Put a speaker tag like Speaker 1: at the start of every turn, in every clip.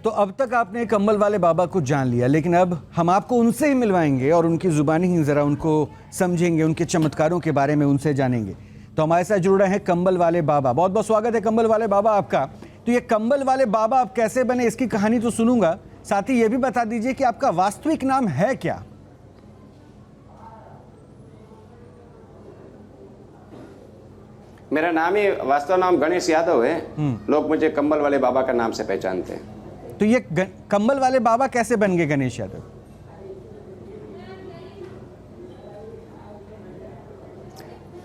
Speaker 1: तो अब तक आपने कंबल वाले बाबा को जान लिया, लेकिन अब हम आपको उनसे ही मिलवाएंगे और उनकी ज़ुबानी ही ज़रा उनको समझेंगे, उनके चमत्कारों के बारे में उनसे जानेंगे। तो हमारे साथ जुड़ रहे हैं कंबल वाले बाबा। बहुत बहुत स्वागत है कंबल वाले बाबा आपका। तो ये कंबल वाले बाबा आप कैसे बने, इसकी कहानी तो सुनूंगा, साथ ही ये भी बता दीजिए कि आपका वास्तविक नाम है क्या?
Speaker 2: मेरा नाम ही वास्तव नाम गणेश यादव है। लोग मुझे कंबल वाले बाबा का नाम से पहचानते हैं।
Speaker 1: तो ये कंबल वाले बाबा कैसे बन गए गणेश यादव?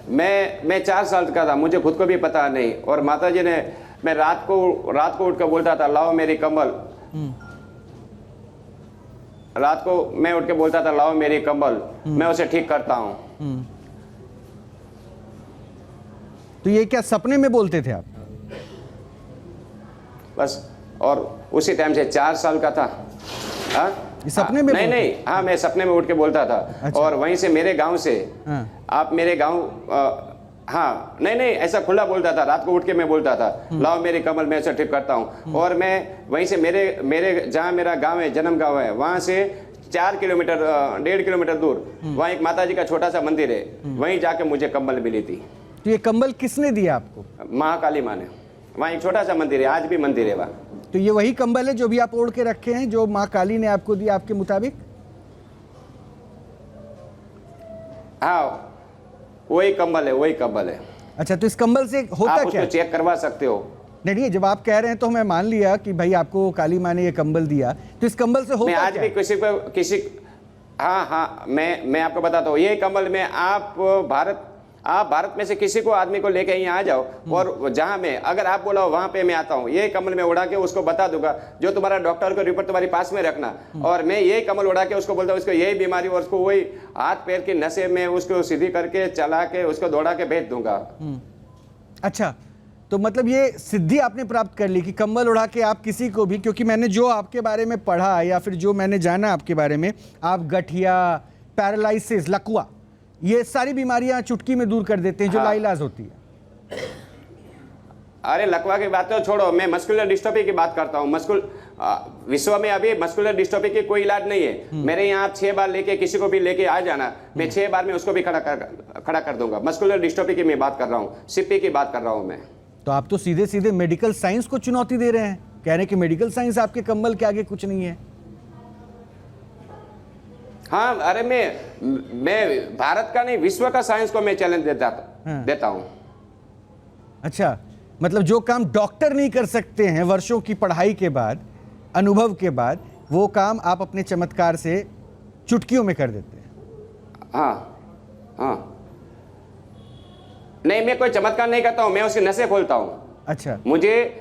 Speaker 2: मैं 4 साल का था, मुझे खुद को भी पता नहीं। और माता जी ने, मैं रात को उठ कर बोलता था, लाओ मेरी कंबल। रात को मैं उठ के बोलता था, लाओ मेरी कंबल, मैं उसे ठीक करता हूँ।
Speaker 1: तो ये क्या सपने में बोलते थे आप?
Speaker 2: बस, और उसी टाइम से 4 साल का था। हाँ,
Speaker 1: ये सपने में?
Speaker 2: नहीं, हाँ, मैं सपने में उठ के बोलता था।
Speaker 1: अच्छा।
Speaker 2: और वहीं से मेरे गांव से, आप मेरे गांव, हाँ, नहीं, ऐसा खुला बोलता था। रात को उठ के मैं बोलता था, लाओ मेरी कमल, मैं उसे ठीक करता हूँ। और मैं वहीं से मेरे जहाँ मेरा गांव है, जन्म गांव है, वहाँ से 1.5 किलोमीटर दूर वहाँ एक माता जी का छोटा सा मंदिर है, वहीं जाके मुझे कंबल मिली थी।
Speaker 1: तो ये कंबल किसने दिया आपको?
Speaker 2: महाकाली माँ ने। वहाँ एक छोटा सा मंदिर है, आज भी मंदिर है वहाँ।
Speaker 1: तो ये वही कंबल है जो भी आप ओढ़ के रखे हैं, जो माँ काली ने आपको दिया आपके मुताबिक?
Speaker 2: हाँ, वही कंबल है।
Speaker 1: अच्छा, तो इस कंबल से होता
Speaker 2: आप
Speaker 1: क्या?
Speaker 2: उसको चेक करवा सकते हो।
Speaker 1: नहीं, जब आप कह रहे हैं तो मैं मान लिया कि भाई आपको काली माँ ने ये कंबल दिया, तो इस कंबल से होता
Speaker 2: मैं आज
Speaker 1: क्या?
Speaker 2: भी किसी हाँ, मैं आपको बताता हूँ। ये कंबल में आप भारत में से किसी को आदमी को लेके यहाँ आ जाओ, और जहाँ मैं, अगर आप बोला वहाँ पे मैं आता हूँ, ये कमल में उड़ा के उसको बता दूंगा, जो तुम्हारा डॉक्टर को रिपोर्ट तुम्हारे पास में रखना। और मैं ये कमल उड़ा के उसको बोलता हूँ, उसको यही बीमारी, और उसको वही हाथ पैर की नसें में उसको सीधी करके चला के उसको दौड़ा के भेज दूंगा।
Speaker 1: अच्छा, तो मतलब ये सिद्धि आपने प्राप्त कर ली कि कंबल उड़ा के आप किसी को भी, क्योंकि मैंने जो आपके बारे में पढ़ा या फिर जो मैंने जाना आपके बारे में, आप गठिया, पैरालिसिस, लकवा, ये सारी बीमारियां चुटकी में दूर कर देते हैं जो लाइलाज होती है।
Speaker 2: अरे लकवा की बात तो छोड़ो, मैं मस्कुलर डिस्ट्रोफी की बात करता हूँ। विश्व में अभी मस्कुलर डिस्ट्रोफी की कोई इलाज नहीं है। मेरे यहाँ आप 6 बार लेके किसी को भी लेके आ जाना, मैं 6 बार में उसको भी खड़ा कर दूंगा। मस्कुलर डिस्ट्रोफी की मैं बात कर रहा हूँ, सीपी की बात कर रहा हूँ मैं।
Speaker 1: तो आप तो सीधे सीधे मेडिकल साइंस को चुनौती दे रहे हैं, कह रहे हैं कि मेडिकल साइंस आपके कंबल के आगे कुछ नहीं है।
Speaker 2: हाँ, अरे मैं भारत का नहीं, विश्व का साइंस को मैं चैलेंज देता हूँ।
Speaker 1: अच्छा, मतलब जो काम डॉक्टर नहीं कर सकते हैं वर्षों की पढ़ाई के बाद, अनुभव के बाद, वो काम आप अपने चमत्कार से चुटकियों में कर देते हैं।
Speaker 2: हाँ, नहीं, मैं कोई चमत्कार नहीं करता हूँ, मैं उसकी नसें खोलता हूँ।
Speaker 1: अच्छा,
Speaker 2: मुझे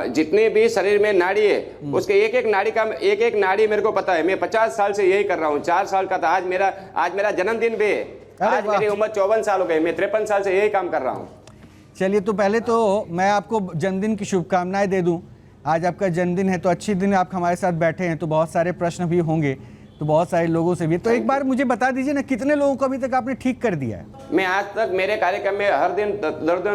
Speaker 2: जितने भी शरीर में नाड़ी है, उसके एक नाड़ी मेरे को पता है। मैं 50 साल से यही कर रहा हूँ। 4 साल का था, आज मेरा जन्मदिन भी है। आज मेरी उम्र 54 साल हो गई, मैं 53 साल से यही काम कर रहा हूँ।
Speaker 1: चलिए, तो पहले तो मैं आपको जन्मदिन की शुभकामनाएं दे दूं। आज आपका जन्मदिन है, तो अच्छी दिन आप हमारे साथ बैठे हैं, तो बहुत सारे प्रश्न भी होंगे, तो बहुत सारे लोगों से भी। तो एक बार मुझे बता दीजिए ना, कितने लोगों को अभी तक आपने ठीक कर दिया है?
Speaker 2: मैं आज तक, मेरे कार्यक्रम में हर दिन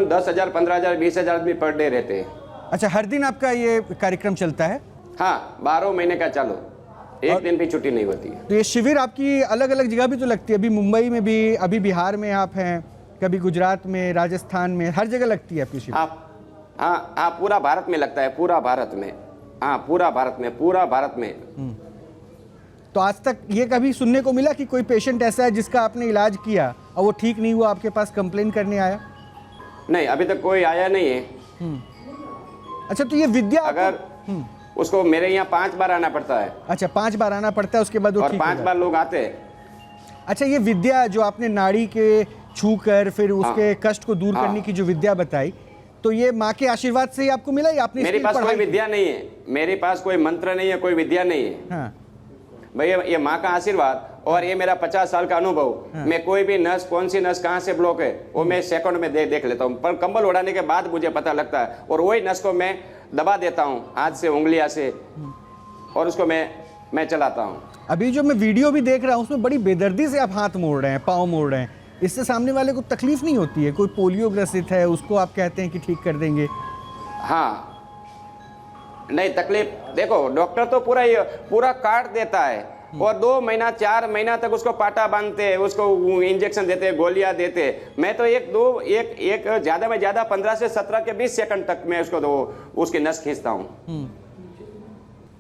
Speaker 2: 10,000, 15,000, 20,000 आदमी पर डे रहते हैं।
Speaker 1: अच्छा, हर दिन आपका ये कार्यक्रम चलता है?
Speaker 2: हाँ, 12 महीने का चालू, एक दिन भी छुट्टी नहीं होती है।
Speaker 1: तो ये शिविर आपकी अलग अलग जगह भी तो लगती है? अभी मुंबई में भी, अभी बिहार में आप हैं, कभी गुजरात में, राजस्थान में, हर जगह लगती है आपकी शिविर?
Speaker 2: हाँ, पूरा भारत में लगता है, पूरा भारत में। हाँ, पूरा भारत में।
Speaker 1: तो आज तक ये कभी सुनने को मिला कि कोई पेशेंट ऐसा है जिसका आपने इलाज किया और वो ठीक नहीं हुआ, आपके पास कंप्लेन करने आया?
Speaker 2: नहीं, अभी तक कोई आया नहीं है।
Speaker 1: अच्छा, तो ये विद्या
Speaker 2: अगर उसको मेरे यहाँ 5 बार आना पड़ता है।
Speaker 1: अच्छा, 5 बार आना पड़ता है, उसके बाद वो
Speaker 2: और
Speaker 1: ठीक
Speaker 2: 5 बार लोग आते हैं।
Speaker 1: अच्छा, ये विद्या जो आपने नाड़ी के छू कर फिर उसके कष्ट को दूर करने की जो विद्या बताई, तो ये माँ के आशीर्वाद से ही आपको मिला या आपने?
Speaker 2: मेरे पास कोई विद्या नहीं है, मेरे पास कोई मंत्र नहीं है, कोई विद्या नहीं है।
Speaker 1: हाँ।
Speaker 2: भैया, ये माँ का आशीर्वाद और ये मेरा 50 साल का अनुभव। मैं कोई भी नस, कौन सी नस कहाँ से ब्लॉक है, वो मैं सेकंड में देख लेता हूँ। पर कंबल उड़ाने के बाद मुझे पता लगता है, और वही नस को मैं दबा देता हूँ हाथ से, उंगलियां से, और उसको मैं चलाता हूँ।
Speaker 1: अभी जो मैं वीडियो भी देख रहा हूँ, उसमें बड़ी बेदर्दी से आप हाथ मोड़ रहे हैं, पाँव मोड़ रहे हैं। इससे सामने वाले को तकलीफ नहीं होती है? कोई पोलियो ग्रसित है, उसको आप कहते हैं कि ठीक कर देंगे?
Speaker 2: हाँ, नहीं तकलीफ देखो, डॉक्टर तो पूरा काट देता है और 2 महीना 4 महीना तक उसको पाटा बांधते हैं, उसको इंजेक्शन देते हैं, गोलियां देते हैं। मैं तो एक ज्यादा में ज्यादा 15 से 17 के 20 सेकंड तक मैं उसको उसकी नस खींचता हूँ।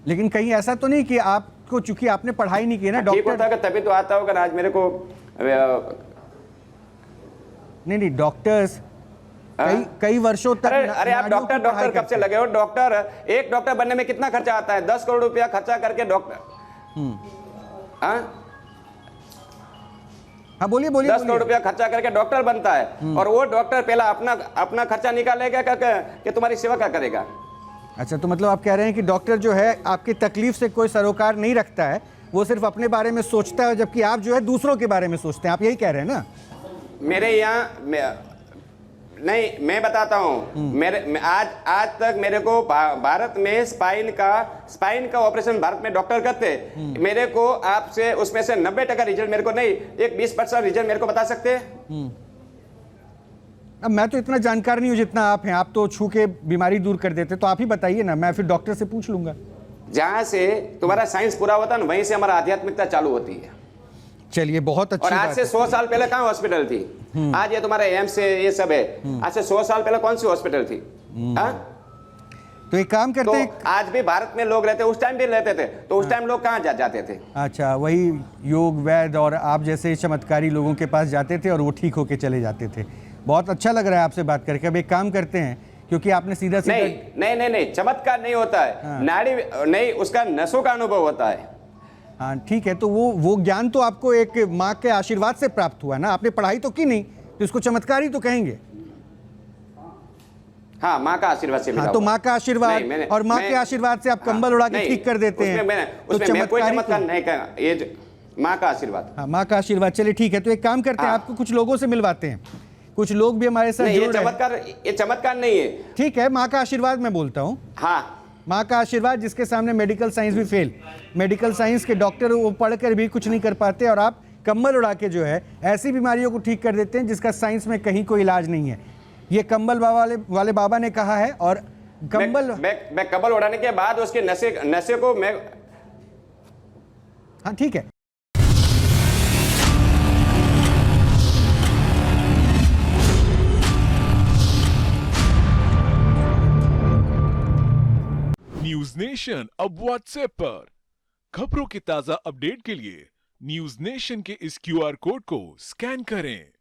Speaker 1: लेकिन कहीं ऐसा तो नहीं कि आपको, चूंकि आपने पढ़ाई नहीं की ना
Speaker 2: ठीक
Speaker 1: डॉक्टर,
Speaker 2: होता है तभी तो आता होगा। आज मेरे को
Speaker 1: नहीं डॉक्टर्स कई वर्षों तक
Speaker 2: अरे आप
Speaker 1: नाड़ियों की
Speaker 2: डॉक्टर
Speaker 1: पढ़ाई
Speaker 2: कब से लगे हो? एक डॉक्टर बनने में कितना खर्चा आता है? 10 करोड़ रुपया खर्चा करके डॉक्टर,
Speaker 1: हाँ बोलिए
Speaker 2: 10 करोड़ रुपया खर्चा करके डॉक्टर बनता है और वो डॉक्टर पहला अपना खर्चा निकालेगा कि तुम्हारी सेवा क्या करेगा?
Speaker 1: अच्छा, तो मतलब आप कह रहे हैं कि डॉक्टर जो है आपकी तकलीफ से कोई सरोकार नहीं रखता है, वो सिर्फ अपने बारे में सोचता है, जबकि आप जो है दूसरों के बारे में सोचते हैं। आप यही कह रहे हैं ना?
Speaker 2: मेरे यहाँ नहीं, मैं बताता हूँ, आज तक मेरे को भारत में स्पाइन का ऑपरेशन भारत में डॉक्टर करते, मेरे को आपसे उसमें से 90% रिजल्ट मेरे को नहीं, एक 20% रिजल्ट मेरे को बता सकते हैं?
Speaker 1: अब मैं तो इतना जानकार नहीं हूँ जितना आप हैं, आप तो छू के बीमारी दूर कर देते, तो आप ही बताइए ना, मैं फिर डॉक्टर से पूछ लूंगा।
Speaker 2: जहां से तुम्हारा साइंस पूरा होता है ना, वहीं से हमारा आध्यात्मिकता चालू होती है।
Speaker 1: चलिए, बहुत अच्छी
Speaker 2: और आज
Speaker 1: बात
Speaker 2: से
Speaker 1: है।
Speaker 2: 100 साल पहले कहाँ हॉस्पिटल थी? आज ये तुम्हारे एम्स से ये सब है। आज से 100 साल पहले कौन सी हॉस्पिटल थी?
Speaker 1: तो एक काम करते हैं,
Speaker 2: तो आज भी भारत में लोग रहते, उस टाइम भी रहते थे, तो उस टाइम लोग कहाँ जाते थे?
Speaker 1: अच्छा, वही योग वैद्य और आप जैसे चमत्कारी लोगों के पास जाते थे और वो ठीक होके चले जाते थे। बहुत अच्छा लग रहा है आपसे बात करके। अब एक काम करते हैं, क्योंकि आपने सीधा
Speaker 2: नहीं, चमत्कार नहीं होता है, नाड़ी नहीं, उसका नसों का अनुभव होता है।
Speaker 1: हाँ ठीक है, तो वो ज्ञान तो आपको एक माँ के आशीर्वाद से प्राप्त हुआ ना, आपने पढ़ाई तो की नहीं, तो इसको चमत्कार ही तो कहेंगे।
Speaker 2: हाँ, माँ का आशीर्वाद से मिला।
Speaker 1: हाँ, तो माँ का आशीर्वाद, और माँ के आशीर्वाद से आप कंबल उड़ा के ठीक कर देते हैं।
Speaker 2: उसमें मैं कोई चमत्कार नहीं कहा, ये माँ का आशीर्वाद।
Speaker 1: हाँ, माँ का आशीर्वाद। चलिए ठीक है, तो एक काम करते हैं, आपको कुछ लोगों से मिलवाते हैं, कुछ लोग भी हमारे साथ जुड़ रहे हैं।
Speaker 2: ये चमत्कार नहीं है।
Speaker 1: ठीक है, माँ का आशीर्वाद मैं बोलता हूँ।
Speaker 2: हाँ,
Speaker 1: माँ का आशीर्वाद, जिसके सामने मेडिकल साइंस भी फेल, मेडिकल साइंस के डॉक्टर वो पढ़कर भी कुछ नहीं कर पाते, और आप कंबल उड़ा के जो है ऐसी बीमारियों को ठीक कर देते हैं जिसका साइंस में कहीं कोई इलाज नहीं है। ये कंबल वाले बाबा ने कहा है। और कंबल
Speaker 2: मैं कंबल उड़ाने के बाद उसके नशे को मैं,
Speaker 1: हाँ ठीक है।
Speaker 3: न्यूज नेशन अब व्हाट्सएप पर खबरों के ताजा अपडेट के लिए न्यूज नेशन के इस QR कोड को स्कैन करें।